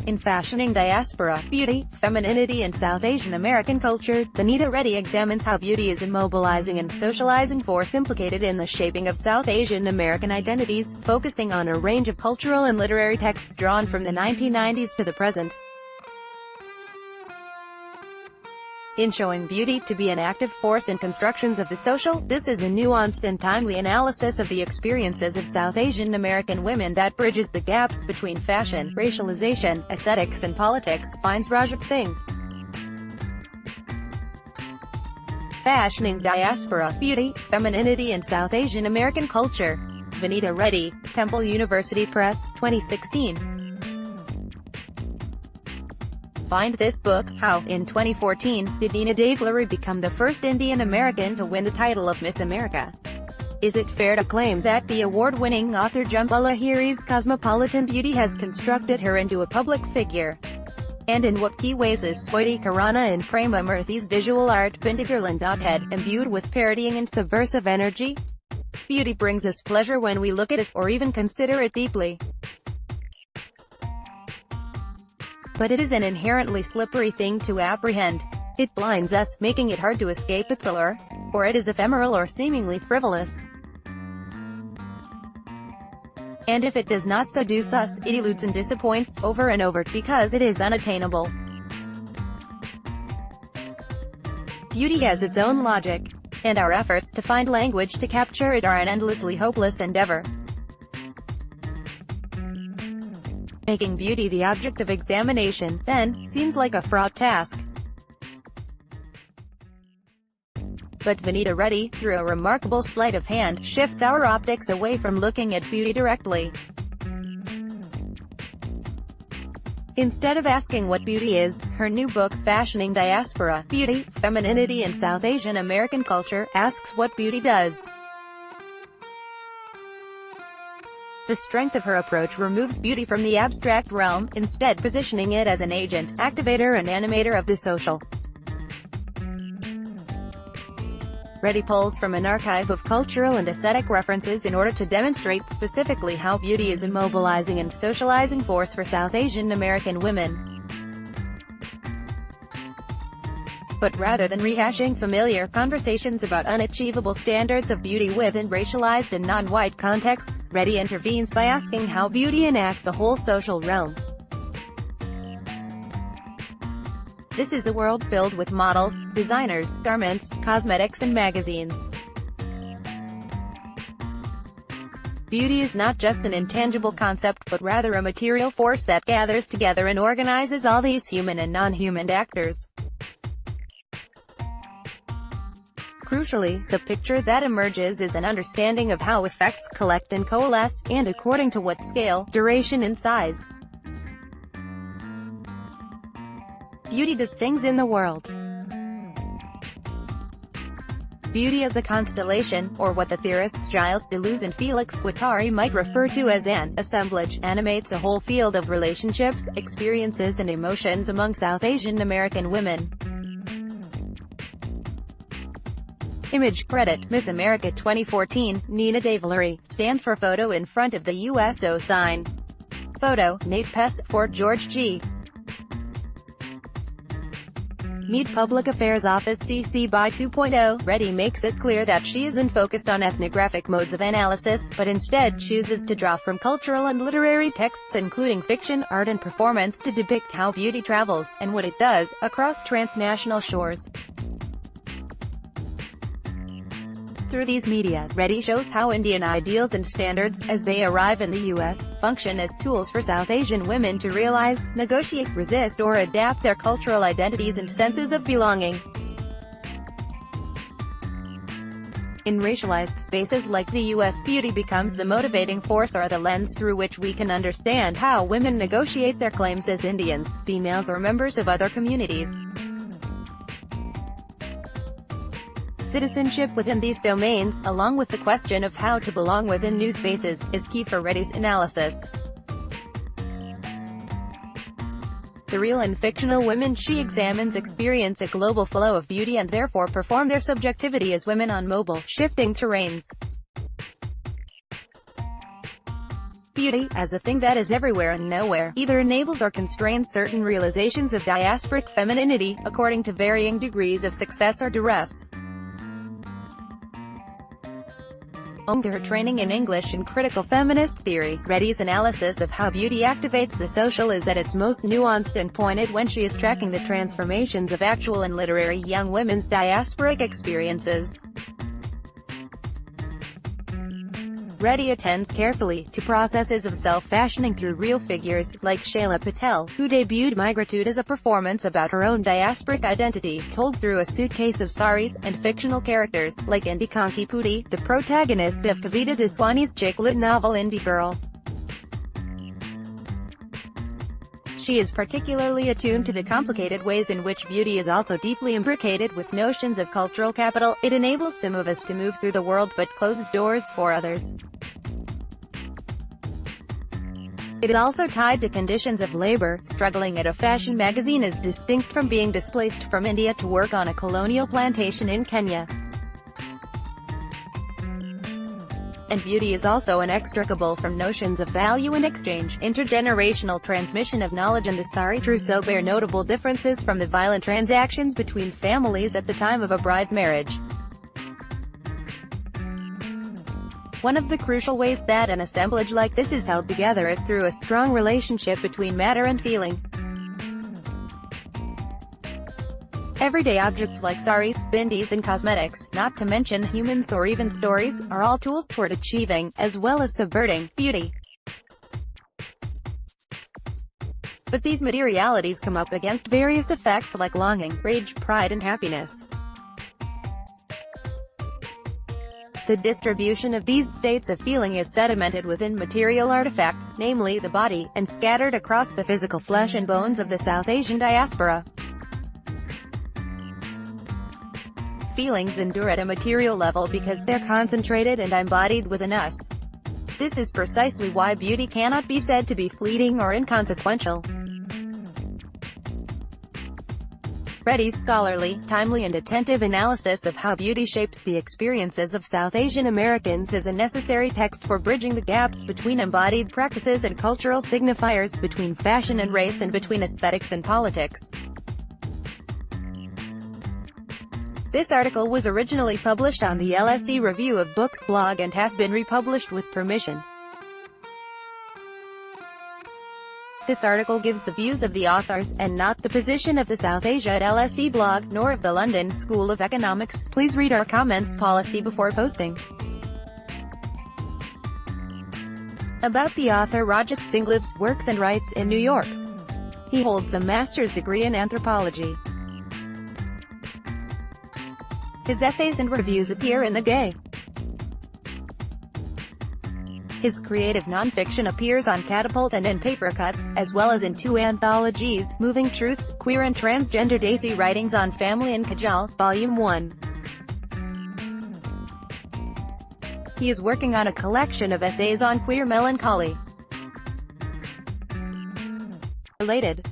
In Fashioning Diaspora, Beauty, Femininity and South Asian American Culture, Vanita Reddy examines how beauty is a mobilizing and socializing force implicated in the shaping of South Asian American identities, focusing on a range of cultural and literary texts drawn from the 1990s to the present. In showing beauty to be an active force in constructions of the social, this is a nuanced and timely analysis of the experiences of South Asian American women that bridges the gaps between fashion, racialization, aesthetics and politics, finds Rajat Singh. Fashioning Diaspora, Beauty, Femininity and South Asian American Culture. Vanita Reddy, Temple University Press, 2016. Find this book, How, in 2014, did Nina Davlari become the first Indian American to win the title of Miss America? Is it fair to claim that the award-winning author Jhumpa Lahiri's cosmopolitan beauty has constructed her into a public figure? And in what key ways is Swati Khurana and Prema Murthy's visual art Pindigarland.head, imbued with parodying and subversive energy? Beauty brings us pleasure when we look at it, or even consider it deeply. But it is an inherently slippery thing to apprehend. It blinds us, making it hard to escape its allure. Or it is ephemeral or seemingly frivolous. And if it does not seduce us, it eludes and disappoints, over and over, because it is unattainable. Beauty has its own logic. And our efforts to find language to capture it are an endlessly hopeless endeavor. Making beauty the object of examination, then, seems like a fraught task. But Vanita Reddy, through a remarkable sleight of hand, shifts our optics away from looking at beauty directly. Instead of asking what beauty is, her new book, Fashioning Diaspora, Beauty, Femininity and South Asian American Culture, asks what beauty does. The strength of her approach removes beauty from the abstract realm, instead positioning it as an agent, activator and animator of the social. Reddy pulls from an archive of cultural and aesthetic references in order to demonstrate specifically how beauty is a mobilizing and socializing force for South Asian American women. But rather than rehashing familiar conversations about unachievable standards of beauty within racialized and non-white contexts, Reddy intervenes by asking how beauty enacts a whole social realm. This is a world filled with models, designers, garments, cosmetics and magazines. Beauty is not just an intangible concept but rather a material force that gathers together and organizes all these human and non-human actors. Crucially, the picture that emerges is an understanding of how effects collect and coalesce, and according to what scale, duration and size. Beauty does things in the world. Beauty as a constellation, or what the theorists Gilles Deleuze and Felix Guattari might refer to as an assemblage, animates a whole field of relationships, experiences and emotions among South Asian American women. Image credit, Miss America 2014, Nina Davlari, stands for photo in front of the USO sign. Photo, Nate Pess, Fort George G. Meet Public Affairs Office CC by 2.0. Reddy makes it clear that she isn't focused on ethnographic modes of analysis, but instead chooses to draw from cultural and literary texts including fiction, art and performance to depict how beauty travels, and what it does, across transnational shores. Through these media, Reddy shows how Indian ideals and standards, as they arrive in the U.S., function as tools for South Asian women to realize, negotiate, resist or adapt their cultural identities and senses of belonging. In racialized spaces like the U.S., beauty becomes the motivating force or the lens through which we can understand how women negotiate their claims as Indians, females or members of other communities. Citizenship within these domains, along with the question of how to belong within new spaces, is key for Reddy's analysis. The real and fictional women she examines experience a global flow of beauty and therefore perform their subjectivity as women on mobile, shifting terrains. beauty, as a thing that is everywhere and nowhere, either enables or constrains certain realizations of diasporic femininity, according to varying degrees of success or duress. Owing to her training in English and critical feminist theory, Reddy's analysis of how beauty activates the social is at its most nuanced and pointed when she is tracking the transformations of actual and literary young women's diasporic experiences. Reddy attends carefully to processes of self-fashioning through real figures, like Shayla Patel, who debuted Migratude as a performance about her own diasporic identity, told through a suitcase of saris, and fictional characters, like Indi Konki Pudi, the protagonist of Kavita Daswani's chick lit novel Indie Girl. She is particularly attuned to the complicated ways in which beauty is also deeply imbricated with notions of cultural capital. It enables some of us to move through the world but closes doors for others. It is also tied to conditions of labor. Struggling at a fashion magazine is distinct from being displaced from India to work on a colonial plantation in Kenya. And beauty is also inextricable from notions of value and exchange, intergenerational transmission of knowledge, and the sari trousseau bear notable differences from the violent transactions between families at the time of a bride's marriage. One of the crucial ways that an assemblage like this is held together is through a strong relationship between matter and feeling. Everyday objects like saris, bindis and cosmetics, not to mention humans or even stories, are all tools toward achieving, as well as subverting, beauty. But these materialities come up against various effects like longing, rage, pride and happiness. The distribution of these states of feeling is sedimented within material artifacts, namely the body, and scattered across the physical flesh and bones of the South Asian diaspora. Feelings endure at a material level because they're concentrated and embodied within us. This is precisely why beauty cannot be said to be fleeting or inconsequential. Reddy's scholarly, timely and attentive analysis of how beauty shapes the experiences of South Asian Americans is a necessary text for bridging the gaps between embodied practices and cultural signifiers, between fashion and race, and between aesthetics and politics. This article was originally published on the LSE Review of Books blog and has been republished with permission. This article gives the views of the authors, and not the position of the South Asia at LSE blog, nor of the London School of Economics. Please read our comments policy before posting. About the author. Rajat Singh lives, works and writes in New York. He holds a master's degree in anthropology. His essays and reviews appear in The Gay. His creative nonfiction appears on Catapult and in Paper Cuts, as well as in 2 anthologies, Moving Truths, Queer and Transgender Desi Writings on Family and Kajal, Volume 1. He is working on a collection of essays on queer melancholy. Related.